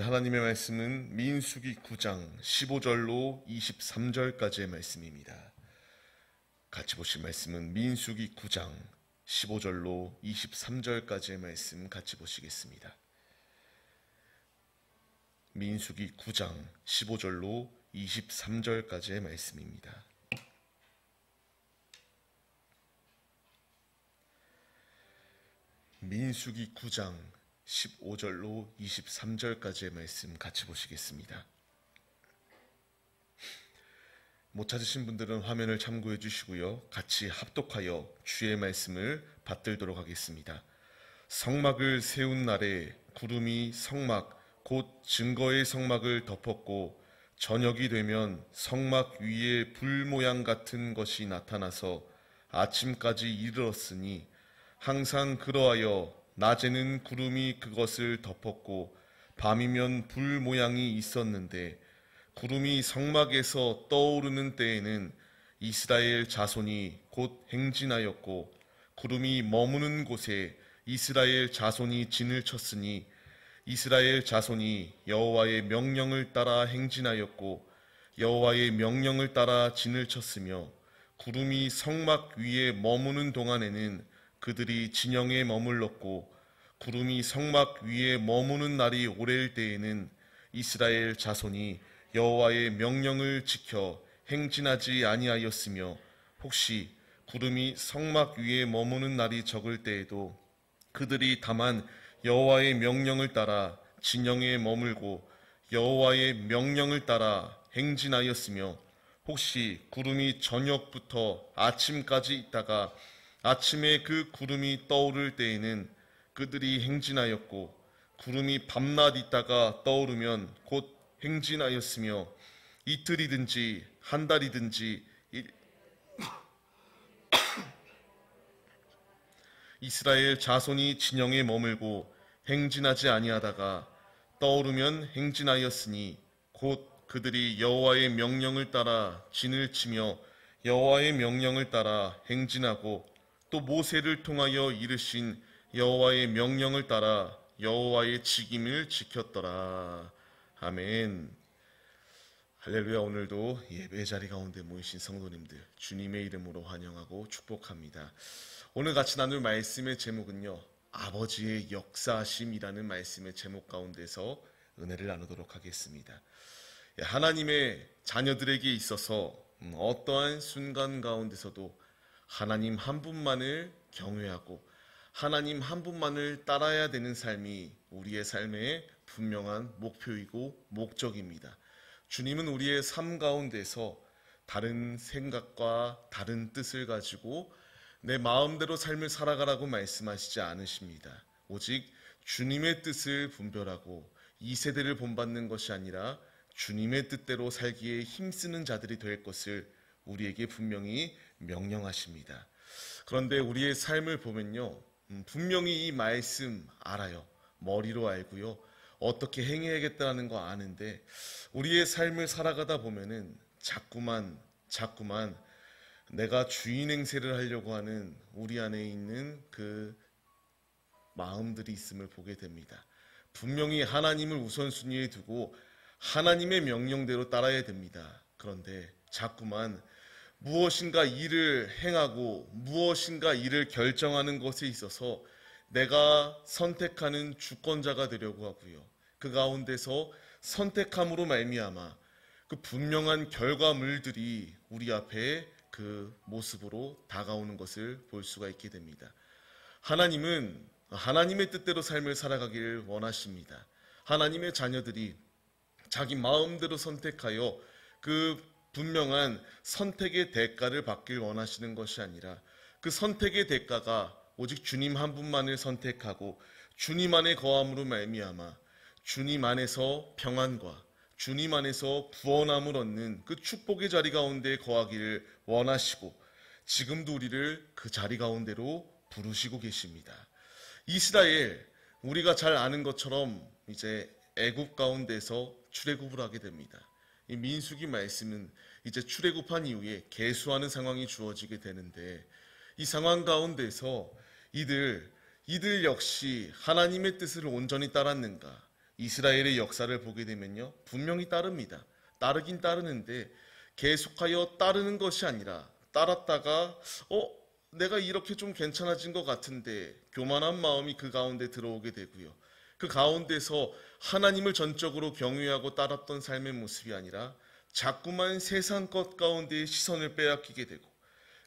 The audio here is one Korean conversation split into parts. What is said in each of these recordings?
하나님의 말씀은 민수기 9장 15절로 23절까지의 말씀입니다. 같이 보실 말씀은 민수기 9장 15절로 23절까지의 말씀 같이 보시겠습니다. 민수기 9장 15절로 23절까지의 말씀입니다. 민수기 9장 15절로 23절까지의 말씀 같이 보시겠습니다. 못 찾으신 분들은 화면을 참고해 주시고요. 같이 합독하여 주의 말씀을 받들도록 하겠습니다. 성막을 세운 날에 구름이 성막 곧 증거의 성막을 덮었고 저녁이 되면 성막 위에 불 모양 같은 것이 나타나서 아침까지 이르렀으니 항상 그러하여 낮에는 구름이 그것을 덮었고 밤이면 불 모양이 있었는데 구름이 성막에서 떠오르는 때에는 이스라엘 자손이 곧 행진하였고 구름이 머무는 곳에 이스라엘 자손이 진을 쳤으니 이스라엘 자손이 여호와의 명령을 따라 행진하였고 여호와의 명령을 따라 진을 쳤으며 구름이 성막 위에 머무는 동안에는 그들이 진영에 머물렀고 구름이 성막 위에 머무는 날이 오래일 때에는 이스라엘 자손이 여호와의 명령을 지켜 행진하지 아니하였으며 혹시 구름이 성막 위에 머무는 날이 적을 때에도 그들이 다만 여호와의 명령을 따라 진영에 머물고 여호와의 명령을 따라 행진하였으며 혹시 구름이 저녁부터 아침까지 있다가 아침에 그 구름이 떠오를 때에는 그들이 행진하였고 구름이 밤낮 있다가 떠오르면 곧 행진하였으며 이틀이든지 한 달이든지 이스라엘 자손이 진영에 머물고 행진하지 아니하다가 떠오르면 행진하였으니 곧 그들이 여호와의 명령을 따라 진을 치며 여호와의 명령을 따라 행진하고 또 모세를 통하여 이르신 여호와의 명령을 따라 여호와의 직임을 지켰더라. 아멘. 할렐루야. 오늘도 예배 자리 가운데 모이신 성도님들 주님의 이름으로 환영하고 축복합니다. 오늘 같이 나눌 말씀의 제목은요, 아버지의 역사하심이라는 말씀의 제목 가운데서 은혜를 나누도록 하겠습니다. 하나님의 자녀들에게 있어서 어떠한 순간 가운데서도 하나님 한 분만을 경외하고 하나님 한 분만을 따라야 되는 삶이 우리의 삶의 분명한 목표이고 목적입니다. 주님은 우리의 삶 가운데서 다른 생각과 다른 뜻을 가지고 내 마음대로 삶을 살아가라고 말씀하시지 않으십니다. 오직 주님의 뜻을 분별하고 이 세대를 본받는 것이 아니라 주님의 뜻대로 살기에 힘쓰는 자들이 될 것을 우리에게 분명히 명령하십니다. 그런데 우리의 삶을 보면요, 분명히 이 말씀 알아요. 머리로 알고요. 어떻게 행해야겠다는 거 아는데 우리의 삶을 살아가다 보면은 자꾸만 내가 주인 행세를 하려고 하는 우리 안에 있는 그 마음들이 있음을 보게 됩니다. 분명히 하나님을 우선순위에 두고 하나님의 명령대로 따라야 됩니다. 그런데 자꾸만 무엇인가 일을 행하고 무엇인가 일을 결정하는 것에 있어서 내가 선택하는 주권자가 되려고 하고요. 그 가운데서 선택함으로 말미암아 그 분명한 결과물들이 우리 앞에 그 모습으로 다가오는 것을 볼 수가 있게 됩니다. 하나님은 하나님의 뜻대로 삶을 살아가기를 원하십니다. 하나님의 자녀들이 자기 마음대로 선택하여 그 분명한 선택의 대가를 받길 원하시는 것이 아니라 그 선택의 대가가 오직 주님 한 분만을 선택하고 주님 안에 거함으로 말미암아 주님 안에서 평안과 주님 안에서 구원함을 얻는 그 축복의 자리 가운데 거하기를 원하시고 지금도 우리를 그 자리 가운데로 부르시고 계십니다. 이스라엘, 우리가 잘 아는 것처럼 이제 애굽 가운데서 출애굽을 하게 됩니다. 이 민수기 말씀은 이제 출애굽한 이후에 계수하는 상황이 주어지게 되는데 이 상황 가운데서 이들 역시 하나님의 뜻을 온전히 따랐는가? 이스라엘의 역사를 보게 되면요, 분명히 따릅니다. 따르긴 따르는데 계속하여 따르는 것이 아니라 따랐다가 내가 이렇게 좀 괜찮아진 것 같은데 교만한 마음이 그 가운데 들어오게 되고요. 그 가운데서 하나님을 전적으로 경외하고 따랐던 삶의 모습이 아니라 자꾸만 세상 것 가운데에 시선을 빼앗기게 되고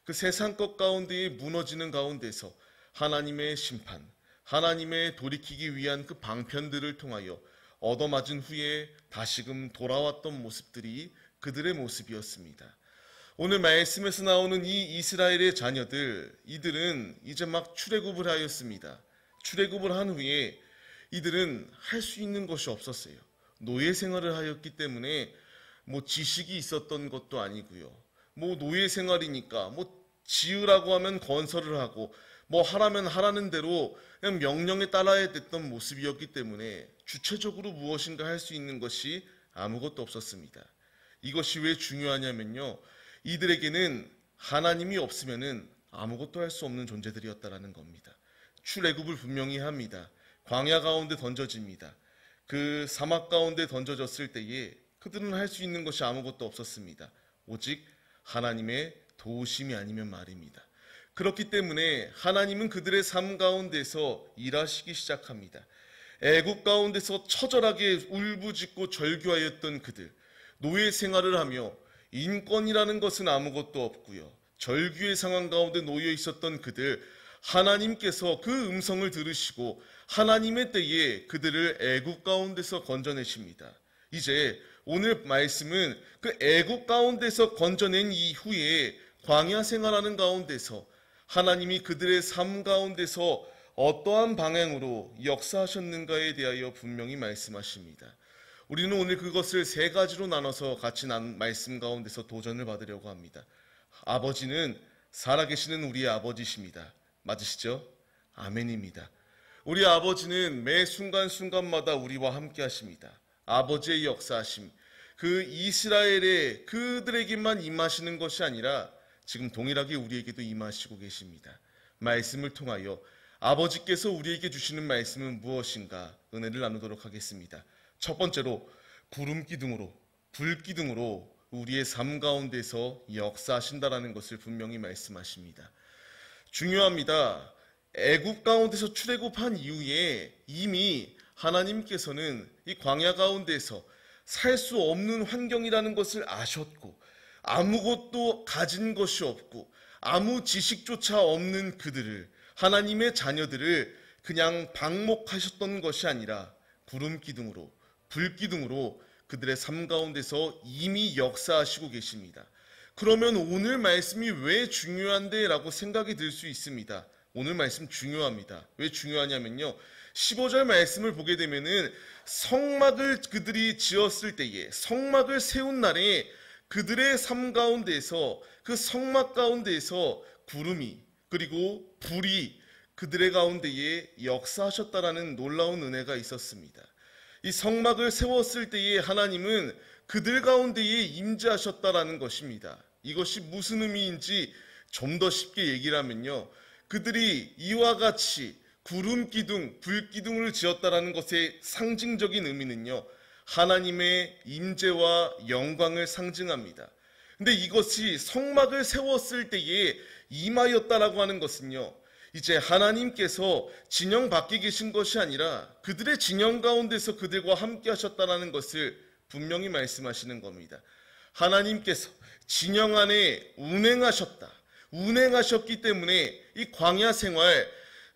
그 세상 것 가운데에 무너지는 가운데서 하나님의 심판, 하나님의 돌이키기 위한 그 방편들을 통하여 얻어맞은 후에 다시금 돌아왔던 모습들이 그들의 모습이었습니다. 오늘 말씀에서 나오는 이 이스라엘의 자녀들, 이들은 이제 막 출애굽을 하였습니다. 출애굽을 한 후에 이들은 할 수 있는 것이 없었어요. 노예 생활을 하였기 때문에 지식이 있었던 것도 아니고요. 노예 생활이니까 지으라고 하면 건설을 하고 하라면 하라는 대로 그냥 명령에 따라야 됐던 모습이었기 때문에 주체적으로 무엇인가 할 수 있는 것이 아무것도 없었습니다. 이것이 왜 중요하냐면요, 이들에게는 하나님이 없으면은 아무것도 할 수 없는 존재들이었다라는 겁니다. 출애굽을 분명히 합니다. 광야 가운데 던져집니다. 그 사막 가운데 던져졌을 때에 그들은 할 수 있는 것이 아무것도 없었습니다. 오직 하나님의 도우심이 아니면 말입니다. 그렇기 때문에 하나님은 그들의 삶 가운데서 일하시기 시작합니다. 애굽 가운데서 처절하게 울부짖고 절규하였던 그들, 노예 생활을 하며 인권이라는 것은 아무것도 없고요. 절규의 상황 가운데 놓여 있었던 그들, 하나님께서 그 음성을 들으시고 하나님의 때에 그들을 애굽 가운데서 건져내십니다. 이제 오늘 말씀은 그 애굽 가운데서 건져낸 이후에 광야 생활하는 가운데서 하나님이 그들의 삶 가운데서 어떠한 방향으로 역사하셨는가에 대하여 분명히 말씀하십니다. 우리는 오늘 그것을 세 가지로 나눠서 같이 말씀 가운데서 도전을 받으려고 합니다. 아버지는 살아계시는 우리의 아버지십니다. 맞으시죠? 아멘입니다. 우리 아버지는 매 순간순간마다 우리와 함께 하십니다. 아버지의 역사하심, 그 이스라엘의 그들에게만 임하시는 것이 아니라 지금 동일하게 우리에게도 임하시고 계십니다. 말씀을 통하여 아버지께서 우리에게 주시는 말씀은 무엇인가 은혜를 나누도록 하겠습니다. 첫 번째로 구름 기둥으로, 불 기둥으로 우리의 삶 가운데서 역사하신다라는 것을 분명히 말씀하십니다. 중요합니다. 애굽 가운데서 출애굽한 이후에 이미 하나님께서는 이 광야 가운데서 살 수 없는 환경이라는 것을 아셨고 아무것도 가진 것이 없고 아무 지식조차 없는 그들을, 하나님의 자녀들을 그냥 방목하셨던 것이 아니라 구름 기둥으로, 불 기둥으로 그들의 삶 가운데서 이미 역사하시고 계십니다. 그러면 오늘 말씀이 왜 중요한데? 라고 생각이 들 수 있습니다. 오늘 말씀 중요합니다. 왜 중요하냐면요, 15절 말씀을 보게 되면은 성막을 그들이 지었을 때에, 성막을 세운 날에 그들의 삶 가운데서, 그 성막 가운데에서 구름이 그리고 불이 그들의 가운데에 역사하셨다라는 놀라운 은혜가 있었습니다. 이 성막을 세웠을 때에 하나님은 그들 가운데에 임재하셨다라는 것입니다. 이것이 무슨 의미인지 좀 더 쉽게 얘기를 하면요, 그들이 이와 같이 구름 기둥, 불 기둥을 지었다라는 것의 상징적인 의미는요, 하나님의 임재와 영광을 상징합니다. 근데 이것이 성막을 세웠을 때에 임하였다라고 하는 것은요, 이제 하나님께서 진영 밖에 계신 것이 아니라 그들의 진영 가운데서 그들과 함께 하셨다라는 것을 분명히 말씀하시는 겁니다. 하나님께서 진영 안에 운행하셨기 때문에 이 광야 생활,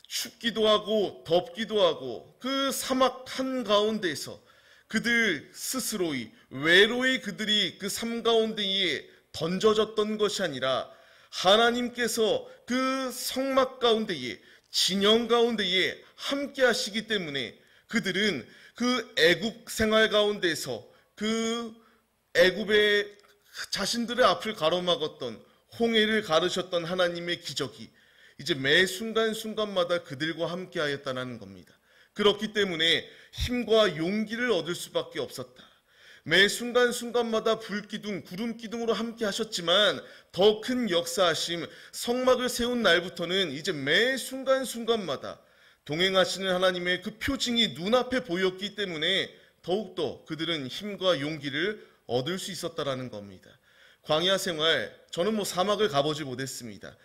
춥기도 하고 덥기도 하고 그 사막 한가운데서 그들 스스로의 외로이 그들이 그 삶 가운데에 던져졌던 것이 아니라 하나님께서 그 성막 가운데에, 진영 가운데에 함께 하시기 때문에 그들은 그 애굽 생활 가운데서 그 애굽의 자신들의 앞을 가로막았던 홍해를 가르셨던 하나님의 기적이 이제 매 순간순간마다 그들과 함께 하였다는 겁니다. 그렇기 때문에 힘과 용기를 얻을 수밖에 없었다. 매 순간순간마다 불기둥, 구름기둥으로 함께 하셨지만 더 큰 역사하심, 성막을 세운 날부터는 이제 매 순간순간마다 동행하시는 하나님의 그 표징이 눈앞에 보였기 때문에 더욱더 그들은 힘과 용기를 얻을 수 있었다라는 겁니다. 광야 생활, 저는 사막을 가보지 못했습니다.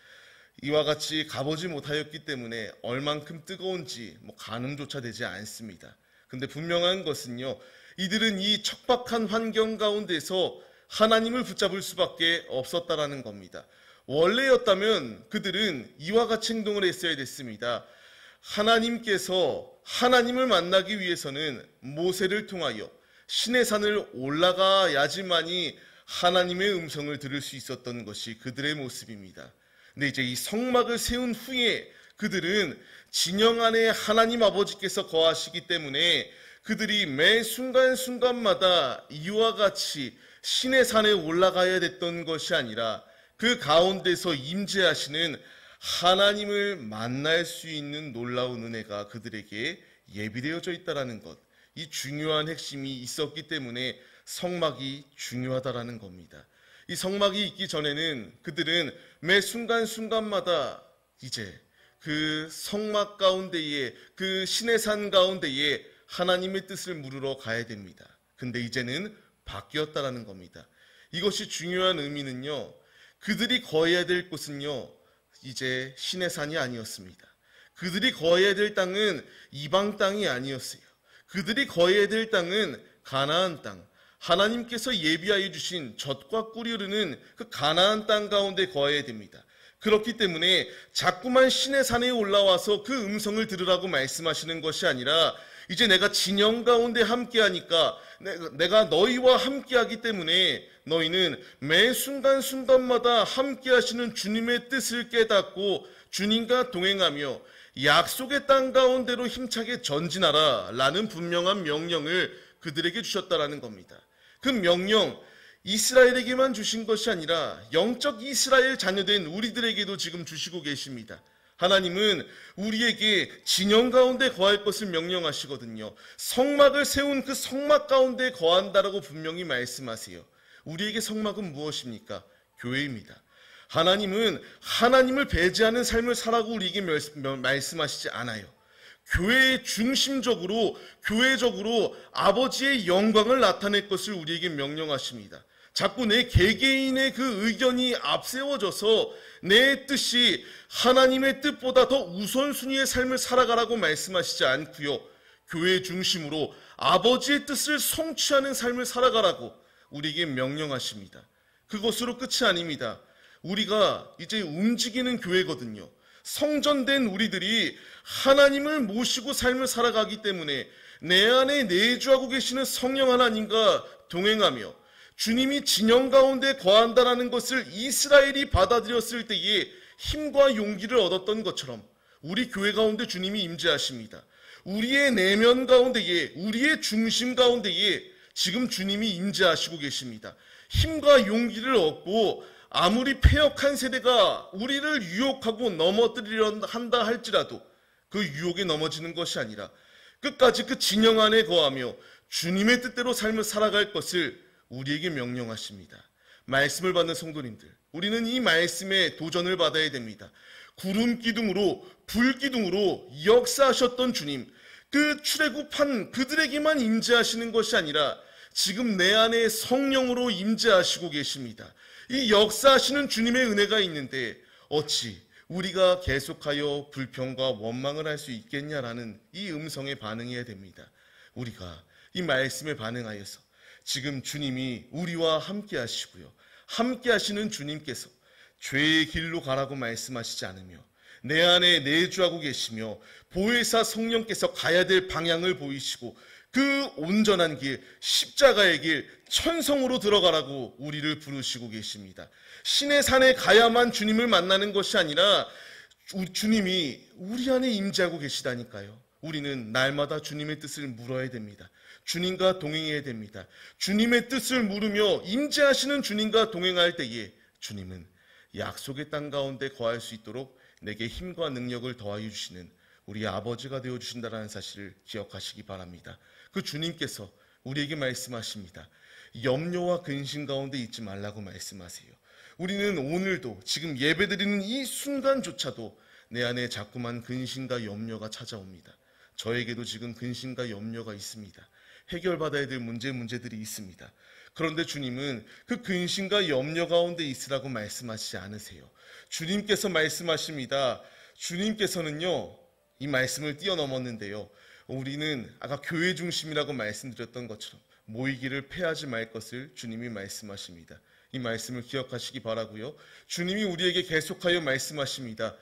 이와 같이 가보지 못하였기 때문에 얼만큼 뜨거운지 가늠조차 되지 않습니다. 근데 분명한 것은요, 이들은 이 척박한 환경 가운데서 하나님을 붙잡을 수밖에 없었다라는 겁니다. 원래였다면 그들은 이와 같이 행동을 했어야 됐습니다. 하나님께서 하나님을 만나기 위해서는 모세를 통하여 신의 산을 올라가야지만이 하나님의 음성을 들을 수 있었던 것이 그들의 모습입니다. 근데 이제 이 성막을 세운 후에 그들은 진영 안에 하나님 아버지께서 거하시기 때문에 그들이 매 순간순간마다 이와 같이 신의 산에 올라가야 됐던 것이 아니라 그 가운데서 임재하시는 하나님을 만날 수 있는 놀라운 은혜가 그들에게 예비되어져 있다는 것, 이 중요한 핵심이 있었기 때문에 성막이 중요하다라는 겁니다. 이 성막이 있기 전에는 그들은 매 순간순간마다 이제 그 성막 가운데에, 그 신의 산 가운데에 하나님의 뜻을 물으러 가야 됩니다. 근데 이제는 바뀌었다라는 겁니다. 이것이 중요한 의미는요, 그들이 거해야 될 곳은요, 이제 신의 산이 아니었습니다. 그들이 거해야 될 땅은 이방 땅이 아니었어요. 그들이 거해야 될 땅은 가나안 땅, 하나님께서 예비하여 주신 젖과 꿀이 흐르는 그 가나안 땅 가운데 거해야 됩니다. 그렇기 때문에 자꾸만 신의 산에 올라와서 그 음성을 들으라고 말씀하시는 것이 아니라 이제 내가 진영 가운데 함께하니까 내가 너희와 함께하기 때문에 너희는 매 순간순간마다 함께하시는 주님의 뜻을 깨닫고 주님과 동행하며 약속의 땅 가운데로 힘차게 전진하라 라는 분명한 명령을 그들에게 주셨다라는 겁니다. 그 명령, 이스라엘에게만 주신 것이 아니라 영적 이스라엘 자녀된 우리들에게도 지금 주시고 계십니다. 하나님은 우리에게 진영 가운데 거할 것을 명령하시거든요. 성막을 세운 그 성막 가운데 거한다라고 분명히 말씀하세요. 우리에게 성막은 무엇입니까? 교회입니다. 하나님은 하나님을 배제하는 삶을 살라고 우리에게 말씀하시지 않아요. 교회의 중심적으로, 교회적으로 아버지의 영광을 나타낼 것을 우리에게 명령하십니다. 자꾸 내 개개인의 그 의견이 앞세워져서 내 뜻이 하나님의 뜻보다 더 우선순위의 삶을 살아가라고 말씀하시지 않고요. 교회 중심으로 아버지의 뜻을 성취하는 삶을 살아가라고 우리에게 명령하십니다. 그것으로 끝이 아닙니다. 우리가 이제 움직이는 교회거든요. 성전된 우리들이 하나님을 모시고 삶을 살아가기 때문에 내 안에 내주하고 계시는 성령 하나님과 동행하며 주님이 진영 가운데 거한다라는 것을 이스라엘이 받아들였을 때에 힘과 용기를 얻었던 것처럼 우리 교회 가운데 주님이 임재하십니다. 우리의 내면 가운데에, 우리의 중심 가운데에 지금 주님이 임재하시고 계십니다. 힘과 용기를 얻고 아무리 패역한 세대가 우리를 유혹하고 넘어뜨리려 한다 할지라도 그 유혹에 넘어지는 것이 아니라 끝까지 그 진영 안에 거하며 주님의 뜻대로 삶을 살아갈 것을 우리에게 명령하십니다. 말씀을 받는 성도님들, 우리는 이 말씀에 도전을 받아야 됩니다. 구름 기둥으로, 불 기둥으로 역사하셨던 주님, 그 출애굽한 그들에게만 임재하시는 것이 아니라 지금 내 안에 성령으로 임재하시고 계십니다. 이 역사하시는 주님의 은혜가 있는데 어찌 우리가 계속하여 불평과 원망을 할 수 있겠냐라는 이 음성에 반응해야 됩니다. 우리가 이 말씀에 반응하여서 지금 주님이 우리와 함께 하시고요. 함께 하시는 주님께서 죄의 길로 가라고 말씀하시지 않으며 내 안에 내주하고 계시며 보혜사 성령께서 가야 될 방향을 보이시고 그 온전한 길, 십자가의 길, 천성으로 들어가라고 우리를 부르시고 계십니다. 신의 산에 가야만 주님을 만나는 것이 아니라 주님이 우리 안에 임재하고 계시다니까요. 우리는 날마다 주님의 뜻을 물어야 됩니다. 주님과 동행해야 됩니다. 주님의 뜻을 물으며 임재하시는 주님과 동행할 때에 주님은 약속의 땅 가운데 거할 수 있도록 내게 힘과 능력을 더하여 주시는 우리 아버지가 되어주신다는 사실을 기억하시기 바랍니다. 그 주님께서 우리에게 말씀하십니다. 염려와 근심 가운데 있지 말라고 말씀하세요. 우리는 오늘도 지금 예배드리는 이 순간조차도 내 안에 자꾸만 근심과 염려가 찾아옵니다. 저에게도 지금 근심과 염려가 있습니다. 해결받아야 될 문제들이 있습니다. 그런데 주님은 그 근심과 염려 가운데 있으라고 말씀하시지 않으세요. 주님께서 말씀하십니다. 주님께서는요, 이 말씀을 뛰어넘었는데요. 우리는 아까 교회 중심이라고 말씀드렸던 것처럼 모이기를 패하지 말 것을 주님이 말씀하십니다. 이 말씀을 기억하시기 바라고요. 주님이 우리에게 계속하여 말씀하십니다.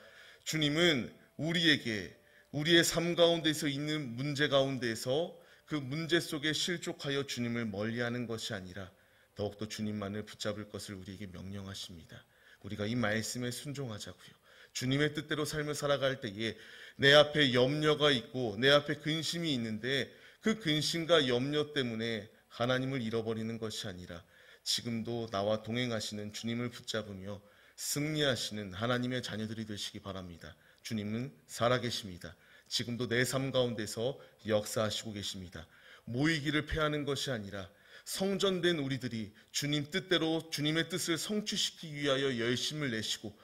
주님은 우리에게 우리의 삶 가운데서 있는 문제 가운데서 그 문제 속에 실족하여 주님을 멀리하는 것이 아니라 더욱더 주님만을 붙잡을 것을 우리에게 명령하십니다. 우리가 이 말씀에 순종하자고요. 주님의 뜻대로 삶을 살아갈 때에 내 앞에 염려가 있고 내 앞에 근심이 있는데 그 근심과 염려 때문에 하나님을 잃어버리는 것이 아니라 지금도 나와 동행하시는 주님을 붙잡으며 승리하시는 하나님의 자녀들이 되시기 바랍니다. 주님은 살아계십니다. 지금도 내 삶 가운데서 역사하시고 계십니다. 모이기를 패하는 것이 아니라 성전된 우리들이 주님 뜻대로 주님의 뜻을 성취시키기 위하여 열심을 내시고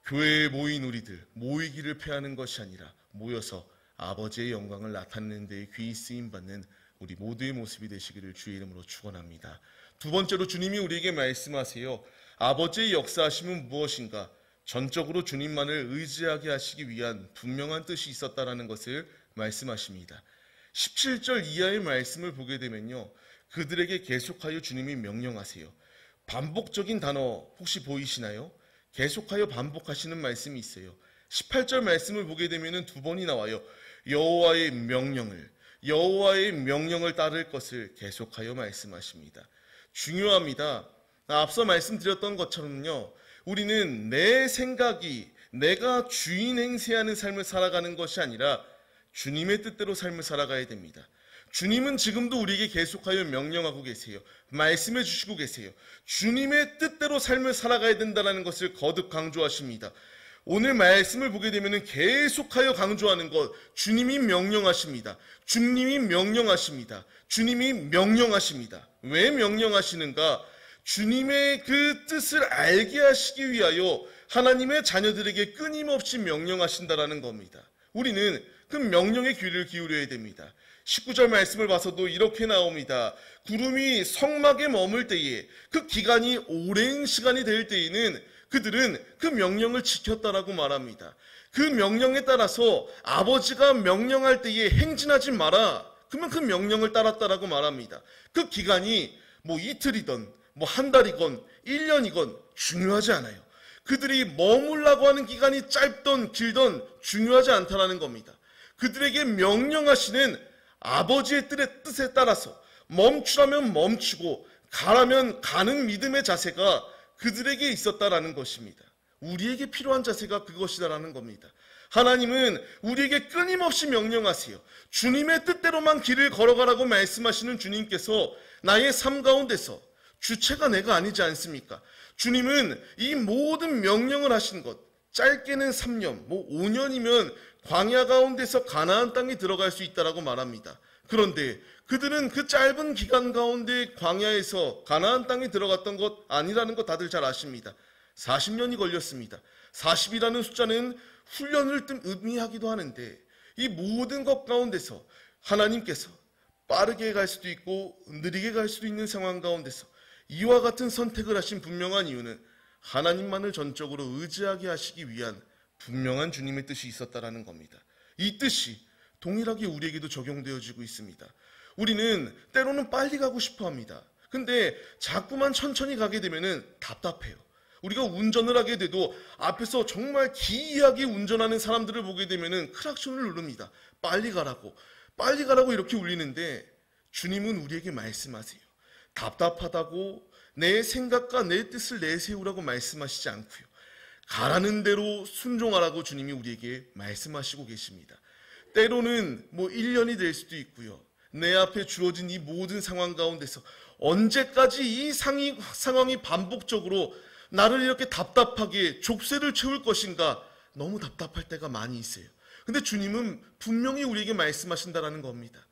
교회에 모인 우리들 모이기를 패하는 것이 아니라 모여서 아버지의 영광을 나타내는 데에 귀히 쓰임받는 우리 모두의 모습이 되시기를 주의 이름으로 축원합니다. 두 번째로 주님이 우리에게 말씀하세요. 아버지의 역사하심은 무엇인가? 전적으로 주님만을 의지하게 하시기 위한 분명한 뜻이 있었다라는 것을 말씀하십니다. 17절 이하의 말씀을 보게 되면요, 그들에게 계속하여 주님이 명령하세요. 반복적인 단어 혹시 보이시나요? 계속하여 반복하시는 말씀이 있어요. 18절 말씀을 보게 되면 두 번이 나와요. 여호와의 명령을 따를 것을 계속하여 말씀하십니다. 중요합니다. 앞서 말씀드렸던 것처럼요, 우리는 내 생각이 내가 주인 행세하는 삶을 살아가는 것이 아니라 주님의 뜻대로 삶을 살아가야 됩니다. 주님은 지금도 우리에게 계속하여 명령하고 계세요. 말씀해 주시고 계세요. 주님의 뜻대로 삶을 살아가야 된다는 것을 거듭 강조하십니다. 오늘 말씀을 보게 되면 계속하여 강조하는 것, 주님이 명령하십니다. 주님이 명령하십니다. 주님이 명령하십니다. 왜 명령하시는가? 주님의 그 뜻을 알게 하시기 위하여 하나님의 자녀들에게 끊임없이 명령하신다라는 겁니다. 우리는 그 명령에 귀를 기울여야 됩니다. 19절 말씀을 봐서도 이렇게 나옵니다. 구름이 성막에 머물 때에 그 기간이 오랜 시간이 될 때에는 그들은 그 명령을 지켰다라고 말합니다. 그 명령에 따라서 아버지가 명령할 때에 행진하지 마라. 그러면 그 명령을 따랐다라고 말합니다. 그 기간이 이틀이든 한 달이건 1년이건 중요하지 않아요. 그들이 머물라고 하는 기간이 짧던 길던 중요하지 않다라는 겁니다. 그들에게 명령하시는 아버지의 뜻에 따라서 멈추라면 멈추고 가라면 가는 믿음의 자세가 그들에게 있었다라는 것입니다. 우리에게 필요한 자세가 그것이다라는 겁니다. 하나님은 우리에게 끊임없이 명령하세요. 주님의 뜻대로만 길을 걸어가라고 말씀하시는 주님께서 나의 삶 가운데서 주체가 내가 아니지 않습니까? 주님은 이 모든 명령을 하신 것, 짧게는 3년, 5년이면 광야 가운데서 가나안 땅에 들어갈 수 있다라고 말합니다. 그런데 그들은 그 짧은 기간 가운데 광야에서 가나안 땅에 들어갔던 것 아니라는 것 다들 잘 아십니다. 40년이 걸렸습니다. 40이라는 숫자는 훈련을 의미하기도 하는데 이 모든 것 가운데서 하나님께서 빠르게 갈 수도 있고 느리게 갈 수도 있는 상황 가운데서 이와 같은 선택을 하신 분명한 이유는 하나님만을 전적으로 의지하게 하시기 위한 분명한 주님의 뜻이 있었다라는 겁니다. 이 뜻이 동일하게 우리에게도 적용되어지고 있습니다. 우리는 때로는 빨리 가고 싶어 합니다. 근데 자꾸만 천천히 가게 되면 답답해요. 우리가 운전을 하게 돼도 앞에서 정말 기이하게 운전하는 사람들을 보게 되면 크락션을 누릅니다. 빨리 가라고 이렇게 울리는데 주님은 우리에게 말씀하세요. 답답하다고 내 생각과 내 뜻을 내세우라고 말씀하시지 않고요. 가라는 대로 순종하라고 주님이 우리에게 말씀하시고 계십니다. 때로는 1년이 될 수도 있고요. 내 앞에 주어진 이 모든 상황 가운데서 언제까지 이 상황이 반복적으로 나를 이렇게 답답하게 족쇄를 채울 것인가, 너무 답답할 때가 많이 있어요. 근데 주님은 분명히 우리에게 말씀하신다라는 겁니다.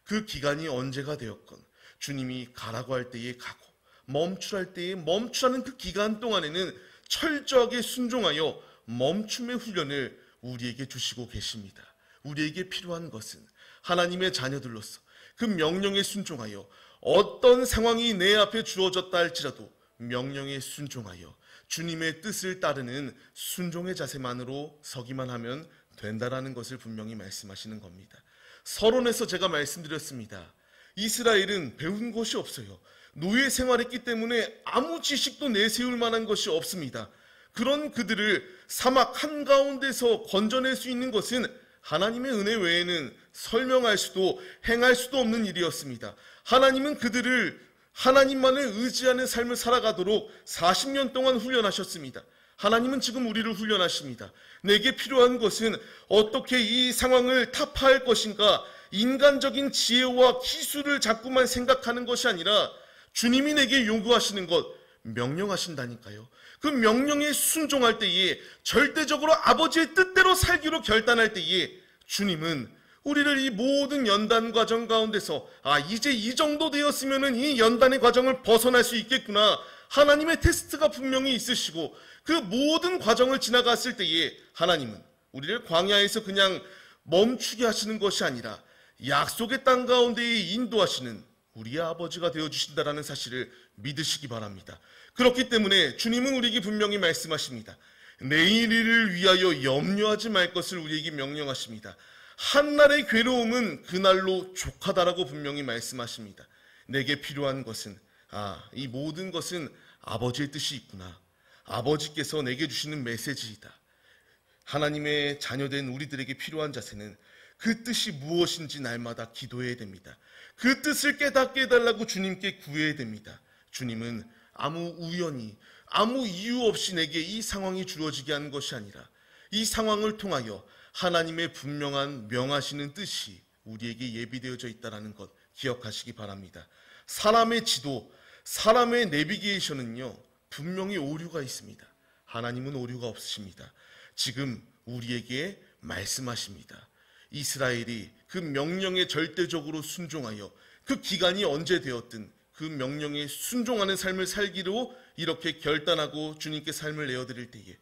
그 기간이 언제가 되었건 주님이 가라고 할 때에 가고 멈추랄 때에 멈추라는 그 기간 동안에는 철저하게 순종하여 멈춤의 훈련을 우리에게 주시고 계십니다. 우리에게 필요한 것은 하나님의 자녀들로서 그 명령에 순종하여 어떤 상황이 내 앞에 주어졌다 할지라도 명령에 순종하여 주님의 뜻을 따르는 순종의 자세만으로 서기만 하면 된다라는 것을 분명히 말씀하시는 겁니다. 서론에서 제가 말씀드렸습니다. 이스라엘은 배운 것이 없어요. 노예 생활했기 때문에 아무 지식도 내세울 만한 것이 없습니다. 그런 그들을 사막 한가운데서 건져낼 수 있는 것은 하나님의 은혜 외에는 설명할 수도 행할 수도 없는 일이었습니다. 하나님은 그들을 하나님만을 의지하는 삶을 살아가도록 40년 동안 훈련하셨습니다. 하나님은 지금 우리를 훈련하십니다. 내게 필요한 것은 어떻게 이 상황을 타파할 것인가, 인간적인 지혜와 기술을 자꾸만 생각하는 것이 아니라 주님이 내게 요구하시는 것, 명령하신다니까요. 그 명령에 순종할 때에, 절대적으로 아버지의 뜻대로 살기로 결단할 때에 주님은 우리를 이 모든 연단 과정 가운데서 이제 이 정도 되었으면 이 연단의 과정을 벗어날 수 있겠구나, 하나님의 테스트가 분명히 있으시고 그 모든 과정을 지나갔을 때에 하나님은 우리를 광야에서 그냥 멈추게 하시는 것이 아니라 약속의 땅 가운데에 인도하시는 우리의 아버지가 되어주신다라는 사실을 믿으시기 바랍니다. 그렇기 때문에 주님은 우리에게 분명히 말씀하십니다. 내일을 위하여 염려하지 말 것을 우리에게 명령하십니다. 한날의 괴로움은 그날로 족하다라고 분명히 말씀하십니다. 내게 필요한 것은 이 모든 것은 아버지의 뜻이 있구나. 아버지께서 내게 주시는 메시지이다. 하나님의 자녀된 우리들에게 필요한 자세는 그 뜻이 무엇인지 날마다 기도해야 됩니다. 그 뜻을 깨닫게 해달라고 주님께 구해야 됩니다. 주님은 아무 우연히 아무 이유 없이 내게 이 상황이 주어지게 하는 것이 아니라 이 상황을 통하여 하나님의 분명한 명하시는 뜻이 우리에게 예비되어져 있다는 것 기억하시기 바랍니다. 사람의 지도, 사람의 내비게이션은요 분명히 오류가 있습니다. 하나님은 오류가 없으십니다. 지금 우리에게 말씀하십니다. 이스라엘이 그 명령에 절대적으로 순종하여 그 기간이 언제 되었든 그 명령에 순종하는 삶을 살기로 이렇게 결단하고 주님께 삶을 내어드릴 때에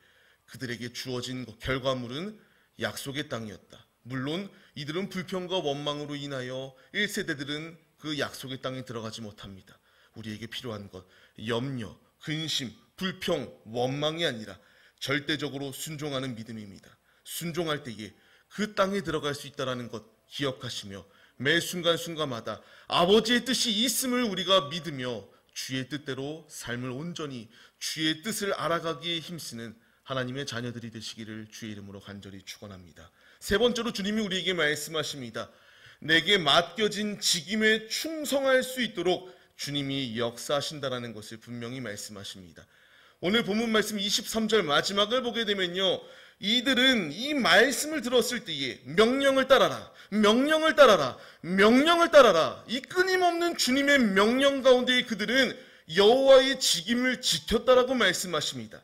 그들에게 주어진 결과물은 약속의 땅이었다. 물론 이들은 불평과 원망으로 인하여 1세대들은 그 약속의 땅에 들어가지 못합니다. 우리에게 필요한 것, 염려, 근심, 불평, 원망이 아니라 절대적으로 순종하는 믿음입니다. 순종할 때에 그 땅에 들어갈 수 있다는 것 기억하시며 매 순간순간마다 아버지의 뜻이 있음을 우리가 믿으며 주의 뜻대로 삶을 온전히 주의 뜻을 알아가기에 힘쓰는 하나님의 자녀들이 되시기를 주의 이름으로 간절히 축원합니다. 세 번째로 주님이 우리에게 말씀하십니다. 내게 맡겨진 직임에 충성할 수 있도록 주님이 역사하신다라는 것을 분명히 말씀하십니다. 오늘 본문 말씀 23절 마지막을 보게 되면요, 이들은 이 말씀을 들었을 때에 명령을 따라라, 명령을 따라라, 명령을 따라라, 이 끊임없는 주님의 명령 가운데 그들은 여호와의 직임을 지켰다라고 말씀하십니다.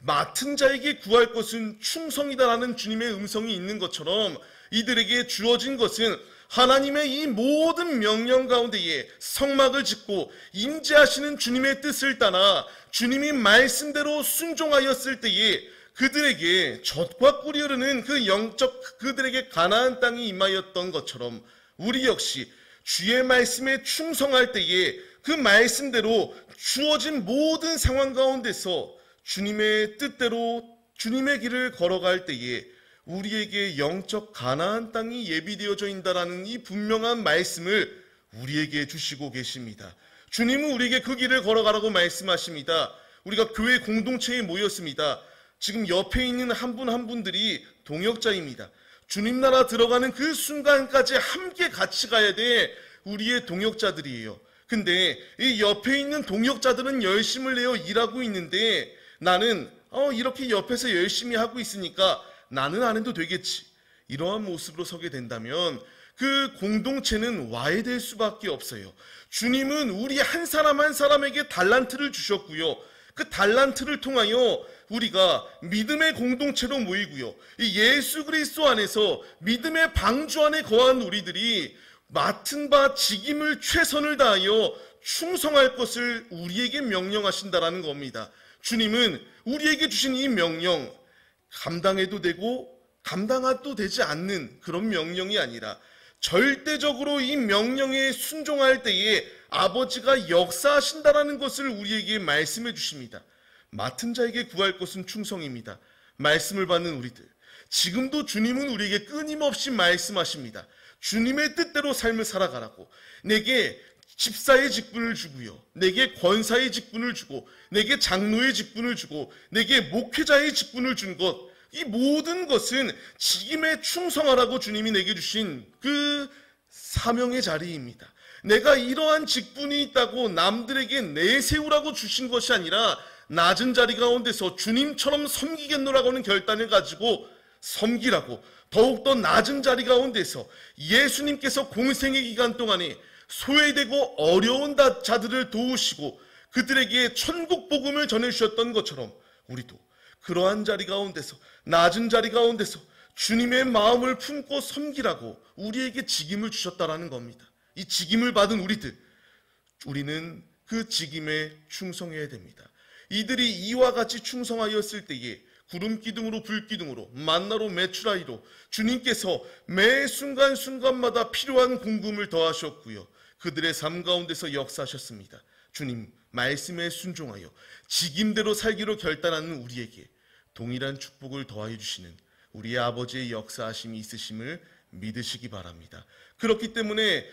맡은 자에게 구할 것은 충성이다라는 주님의 음성이 있는 것처럼 이들에게 주어진 것은 하나님의 이 모든 명령 가운데에 성막을 짓고 임재하시는 주님의 뜻을 따라 주님이 말씀대로 순종하였을 때에 그들에게 젖과 꿀이 흐르는 그 영적 그들에게 가나안 땅이 임하였던 것처럼 우리 역시 주의 말씀에 충성할 때에 그 말씀대로 주어진 모든 상황 가운데서 주님의 뜻대로 주님의 길을 걸어갈 때에 우리에게 영적 가나안 땅이 예비되어져 있다라는 이 분명한 말씀을 우리에게 주시고 계십니다. 주님은 우리에게 그 길을 걸어가라고 말씀하십니다. 우리가 교회 공동체에 모였습니다. 지금 옆에 있는 한 분 한 분들이 동역자입니다. 주님 나라 들어가는 그 순간까지 함께 같이 가야 돼 우리의 동역자들이에요. 근데 이 옆에 있는 동역자들은 열심을 내어 일하고 있는데 나는 이렇게 옆에서 열심히 하고 있으니까 나는 안 해도 되겠지. 이러한 모습으로 서게 된다면 그 공동체는 와해될 수밖에 없어요. 주님은 우리 한 사람 한 사람에게 달란트를 주셨고요. 그 달란트를 통하여 우리가 믿음의 공동체로 모이고요. 이 예수 그리스도 안에서 믿음의 방주 안에 거한 우리들이 맡은 바 직임을 최선을 다하여 충성할 것을 우리에게 명령하신다라는 겁니다. 주님은 우리에게 주신 이 명령 감당해도 되고 감당도 되지 않는 그런 명령이 아니라 절대적으로 이 명령에 순종할 때에 아버지가 역사하신다라는 것을 우리에게 말씀해 주십니다. 맡은 자에게 구할 것은 충성입니다. 말씀을 받는 우리들, 지금도 주님은 우리에게 끊임없이 말씀하십니다. 주님의 뜻대로 삶을 살아가라고. 내게 집사의 직분을 주고요, 내게 권사의 직분을 주고, 내게 장로의 직분을 주고, 내게 목회자의 직분을 준 것, 이 모든 것은 직임에 충성하라고 주님이 내게 주신 그 사명의 자리입니다. 내가 이러한 직분이 있다고 남들에게 내세우라고 주신 것이 아니라 낮은 자리 가운데서 주님처럼 섬기겠노라고 하는 결단을 가지고 섬기라고, 더욱더 낮은 자리 가운데서 예수님께서 공생의 기간 동안에 소외되고 어려운 자들을 도우시고 그들에게 천국 복음을 전해주셨던 것처럼 우리도 그러한 자리 가운데서, 낮은 자리 가운데서 주님의 마음을 품고 섬기라고 우리에게 직임을 주셨다라는 겁니다. 이 직임을 받은 우리는 그 직임에 충성해야 됩니다. 이들이 이와 같이 충성하였을 때에 구름 기둥으로 불 기둥으로 만나로 메추라기로 주님께서 매 순간순간마다 필요한 공급을 더하셨고요, 그들의 삶 가운데서 역사하셨습니다. 주님 말씀에 순종하여 직임대로 살기로 결단하는 우리에게 동일한 축복을 더하여 주시는 우리의 아버지의 역사하심이 있으심을 믿으시기 바랍니다. 그렇기 때문에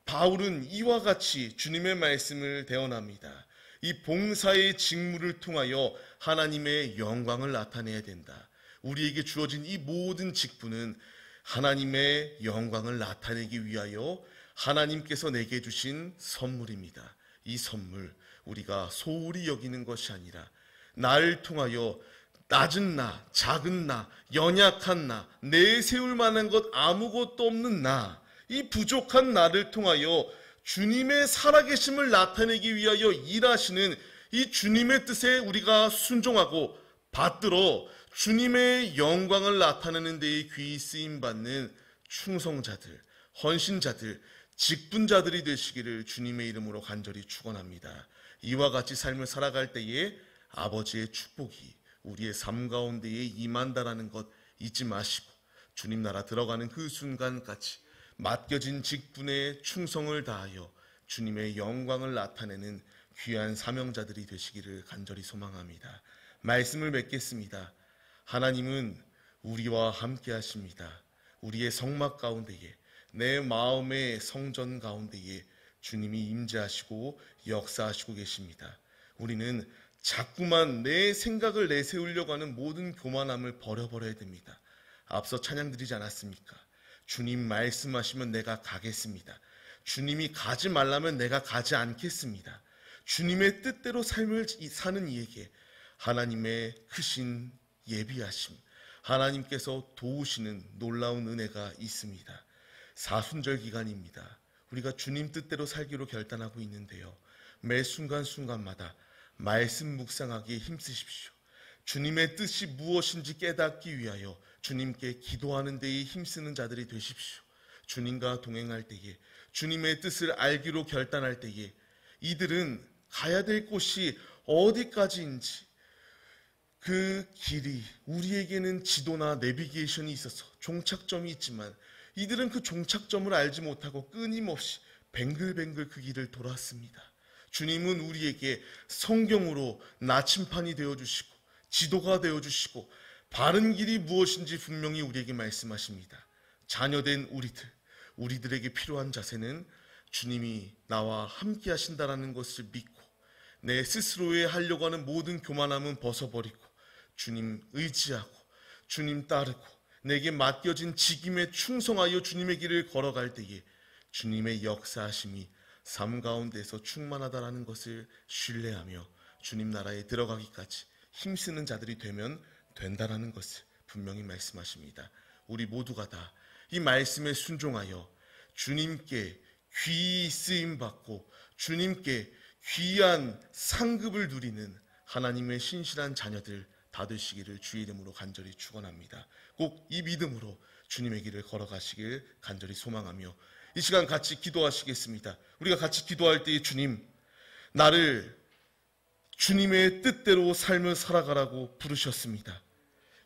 바울은 이와 같이 주님의 말씀을 대언합니다. 이 봉사의 직무를 통하여 하나님의 영광을 나타내야 된다. 우리에게 주어진 이 모든 직분은 하나님의 영광을 나타내기 위하여 하나님께서 내게 주신 선물입니다. 이 선물, 우리가 소홀히 여기는 것이 아니라 나를 통하여 낮은 나, 작은 나, 연약한 나, 내세울 만한 것 아무것도 없는 나, 이 부족한 나를 통하여 주님의 살아계심을 나타내기 위하여 일하시는 이 주님의 뜻에 우리가 순종하고 받들어 주님의 영광을 나타내는 데에 귀히 쓰임받는 충성자들, 헌신자들, 직분자들이 되시기를 주님의 이름으로 간절히 축원합니다. 이와 같이 삶을 살아갈 때에 아버지의 축복이 우리의 삶 가운데에 임한다라는 것 잊지 마시고 주님 나라 들어가는 그 순간까지 맡겨진 직분에 충성을 다하여 주님의 영광을 나타내는 귀한 사명자들이 되시기를 간절히 소망합니다. 말씀을 맺겠습니다. 하나님은 우리와 함께 하십니다. 우리의 성막 가운데에, 내 마음의 성전 가운데에 주님이 임재하시고 역사하시고 계십니다. 우리는 자꾸만 내 생각을 내세우려고 하는 모든 교만함을 버려버려야 됩니다. 앞서 찬양 드리지 않았습니까? 주님 말씀하시면 내가 가겠습니다. 주님이 가지 말라면 내가 가지 않겠습니다. 주님의 뜻대로 삶을 사는 이에게 하나님의 크신 예비하심, 하나님께서 도우시는 놀라운 은혜가 있습니다. 사순절 기간입니다. 우리가 주님 뜻대로 살기로 결단하고 있는데요, 매 순간순간마다 말씀 묵상하기에 힘쓰십시오. 주님의 뜻이 무엇인지 깨닫기 위하여 주님께 기도하는 데에 힘쓰는 자들이 되십시오. 주님과 동행할 때에, 주님의 뜻을 알기로 결단할 때에 이들은 가야 될 곳이 어디까지인지 그 길이, 우리에게는 지도나 내비게이션이 있어서 종착점이 있지만 이들은 그 종착점을 알지 못하고 끊임없이 뱅글뱅글 그 길을 돌았습니다. 주님은 우리에게 성경으로 나침판이 되어주시고 지도가 되어주시고 바른 길이 무엇인지 분명히 우리에게 말씀하십니다. 자녀된 우리들에게 필요한 자세는 주님이 나와 함께 하신다라는 것을 믿고 내 스스로에 하려고 하는 모든 교만함은 벗어버리고 주님 의지하고 주님 따르고 내게 맡겨진 직임에 충성하여 주님의 길을 걸어갈 때에 주님의 역사하심이 삶 가운데서 충만하다라는 것을 신뢰하며 주님 나라에 들어가기까지 힘쓰는 자들이 되면 된다라는 것을 분명히 말씀하십니다. 우리 모두가 다 이 말씀에 순종하여 주님께 귀히 쓰임받고 주님께 귀한 상급을 누리는 하나님의 신실한 자녀들 다 되시기를 주의 이름으로 간절히 축원합니다. 꼭 이 믿음으로 주님의 길을 걸어가시길 간절히 소망하며 이 시간 같이 기도하시겠습니다. 우리가 같이 기도할 때에 주님, 나를 주님의 뜻대로 삶을 살아가라고 부르셨습니다.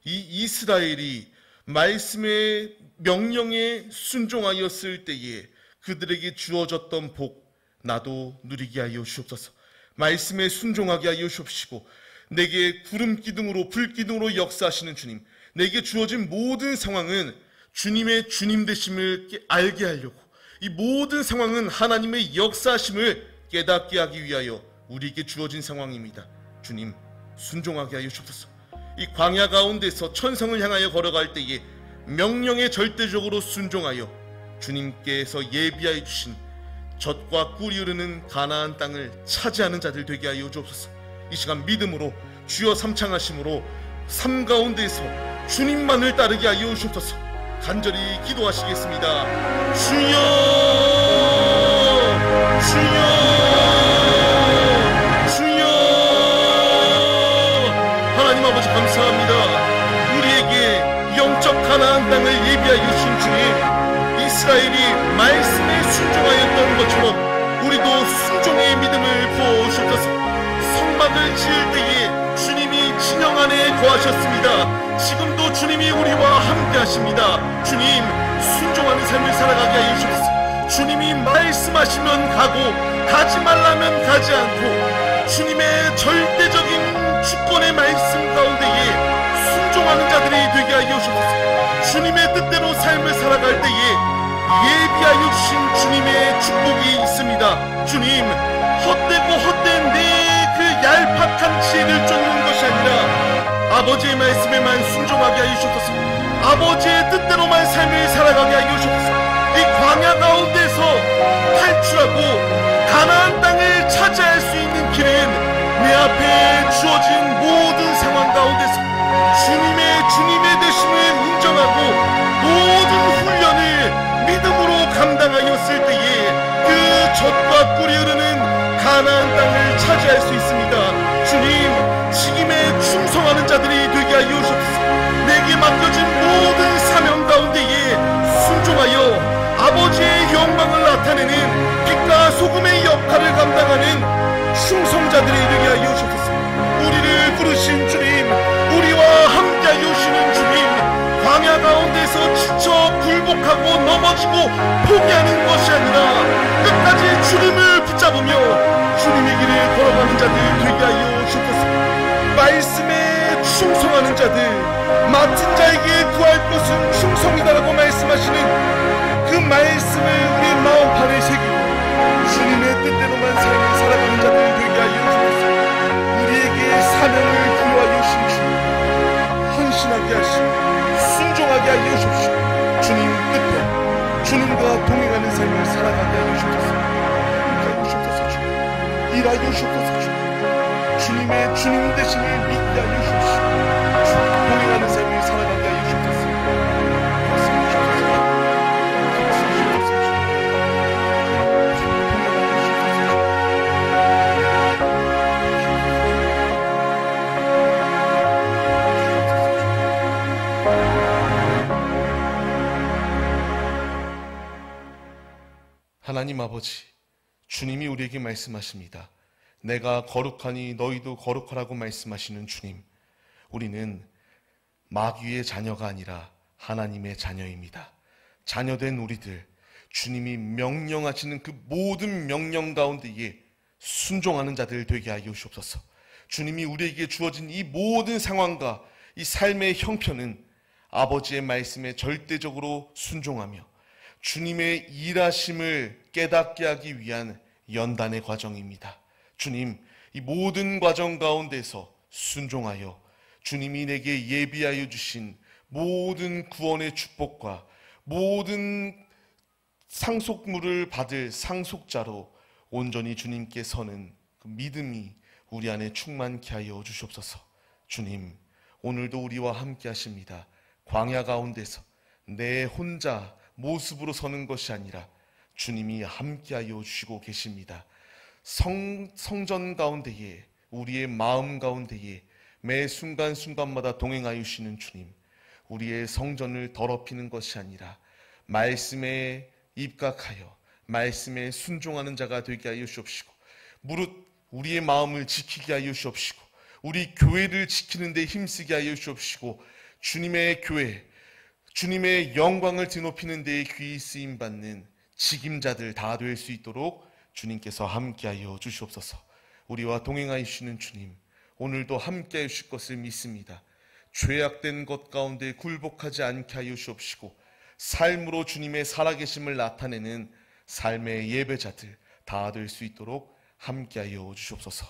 이 이스라엘이 말씀의 명령에 순종하였을 때에 그들에게 주어졌던 복 나도 누리게 하여 주옵소서. 말씀에 순종하게 하여 주옵시고 내게 구름 기둥으로 불 기둥으로 역사하시는 주님, 내게 주어진 모든 상황은 주님의 주님 되심을 알게 하려고, 이 모든 상황은 하나님의 역사하심을 깨닫게 하기 위하여 우리에게 주어진 상황입니다. 주님, 순종하게 하여 주옵소서. 이 광야 가운데서 천성을 향하여 걸어갈 때에 명령에 절대적으로 순종하여 주님께서 예비하여 주신 젖과 꿀이 흐르는 가나안 땅을 차지하는 자들 되게 하여 주옵소서. 이 시간 믿음으로 주여 삼창하심으로 삶 가운데서 주님만을 따르게 하여 주옵소서. 간절히 기도하시겠습니다. 주여, 주여, 주여. 하나님 아버지 감사합니다. 우리에게 영적 가나안 땅을 예비하여 주신 주님, 이스라엘이 말씀에 순종하였던 것처럼 우리도 순종의 믿음을 부어주옵소서. 성막을 지을 때에 주님이 진영 안에 거하셨습니다. 지금도 주님이 우리와 함께 하십니다. 주님, 순종하는 삶을 살아가게 하여 주옵소서. 주님이 말씀하시면 가고 가지 말라면 가지 않고 주님의 절대적인 주권의 말씀 가운데에 순종하는 자들이 되게 하여 주옵소서. 주님의 뜻대로 삶을 살아갈 때에 예비하여 주신 주님의 축복이 있습니다. 주님, 헛되고 헛된 내 그 얄팍한 지혜를 쫓는 것이 아니라 아버지의 말씀에만 순종하게 하여 주옵소서. 아버지의 뜻대로만 삶을 살아가게 하여 주옵소서. 이 광야 가운데서 탈출하고 가나안 땅을 차지할 수 있는 길은 내 앞에 주어진 모든 상황 가운데서 주님의 되심을 인정하고 모든 훈련을 믿음으로 감당하였을 때에 그 젖과 꿀이 흐르는 가나안 땅을 차지할 수 있습니다. 주님, 직임에 충성하는 자들이 되게 하여 주옵소서. 내게 맡겨진 모든 사명 가운데에 순종하여 아버지의 영광을 나타내는 빛과 소금의 역할을 감당하는 충성자들이 되게 하여 주옵소서. 우리를 부르신 주님, 우리와 함께 하여 주시는 주님, 광야 가운데서 지쳐 굴복하고 넘어지고 포기하는 것이 아니라 끝까지 주님을 붙잡으며 주님의 길을 걸어가는 자들 되게 하여 주옵소서. 말씀에 충성하는 자들, 맡은 자에게 구할 것은 충성이다라고 말씀하시는 그 말씀을 우리 마음판에 새기고 주님의 뜻대로만 삶을 살아가는 자들 되게 하여 주옵소서. 우리에게 사명을 부여하여 주신 주님, 헌신하게 하시고 순종하게 하여 주옵시고 주님 뜻대로 주님과 동행하는 삶을 살아가게 하여 주옵소서. 일하여 주옵소서. 주님의 주님 되심을 믿게 하여 주옵시고 동행하는 삶을 살아가게 하여 주옵소서. 하나님 아버지, 주님이 우리에게 말씀하십니다. 내가 거룩하니 너희도 거룩하라고 말씀하시는 주님, 우리는 마귀의 자녀가 아니라 하나님의 자녀입니다. 자녀된 우리들, 주님이 명령하시는 그 모든 명령 가운데에 순종하는 자들 되게 하여 주옵소서. 주님이 우리에게 주어진 이 모든 상황과 이 삶의 형편은 아버지의 말씀에 절대적으로 순종하며 주님의 일하심을 깨닫게 하기 위한 연단의 과정입니다. 주님, 이 모든 과정 가운데서 순종하여 주님이 내게 예비하여 주신 모든 구원의 축복과 모든 상속물을 받을 상속자로 온전히 주님께 서는 그 믿음이 우리 안에 충만케 하여 주시옵소서. 주님, 오늘도 우리와 함께 하십니다. 광야 가운데서 내 혼자 모습으로 서는 것이 아니라 주님이 함께하여 주시고 계십니다. 성전 가운데에, 우리의 마음 가운데에 매 순간순간마다 동행하여 주시는 주님, 우리의 성전을 더럽히는 것이 아니라 말씀에 입각하여 말씀에 순종하는 자가 되게 하여 주옵시고, 무릇 우리의 마음을 지키게 하여 주옵시고, 우리 교회를 지키는 데 힘쓰게 하여 주옵시고, 주님의 교회, 주님의 영광을 드높이는 데에 귀히 쓰임받는 직임자들 다 될 수 있도록 주님께서 함께하여 주시옵소서. 우리와 동행하여 주시는 주님, 오늘도 함께하여 주실 것을 믿습니다. 죄악된 것 가운데 굴복하지 않게 하여 주옵시고 삶으로 주님의 살아계심을 나타내는 삶의 예배자들 다 될 수 있도록 함께하여 주시옵소서.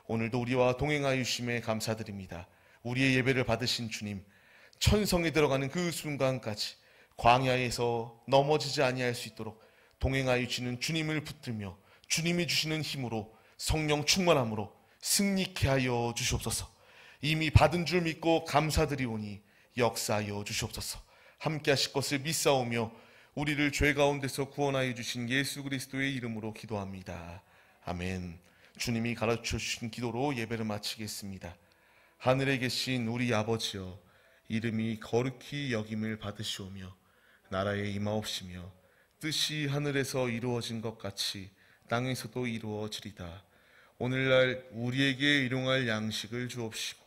오늘도 우리와 동행하여 주심에 감사드립니다. 우리의 예배를 받으신 주님, 천성에 들어가는 그 순간까지 광야에서 넘어지지 아니할 수 있도록 동행하여 주시는 주님을 붙들며 주님이 주시는 힘으로 성령 충만함으로 승리케 하여 주시옵소서. 이미 받은 줄 믿고 감사드리오니 역사하여 주시옵소서. 함께 하실 것을 믿사오며 우리를 죄 가운데서 구원하여 주신 예수 그리스도의 이름으로 기도합니다. 아멘. 주님이 가르쳐 주신 기도로 예배를 마치겠습니다. 하늘에 계신 우리 아버지여, 이름이 거룩히 여김을 받으시오며 나라에 임하옵시며 뜻이 하늘에서 이루어진 것 같이 땅에서도 이루어지리다. 오늘날 우리에게 일용할 양식을 주옵시고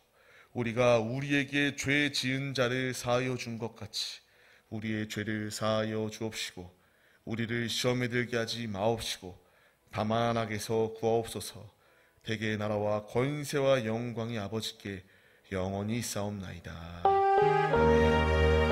우리가 우리에게 죄 지은 자를 사하여 준 것 같이 우리의 죄를 사하여 주옵시고 우리를 시험에 들게 하지 마옵시고 다만 악에서 구하옵소서. 대개의 나라와 권세와 영광이 아버지께 영원히 있사옵나이다. 아멘.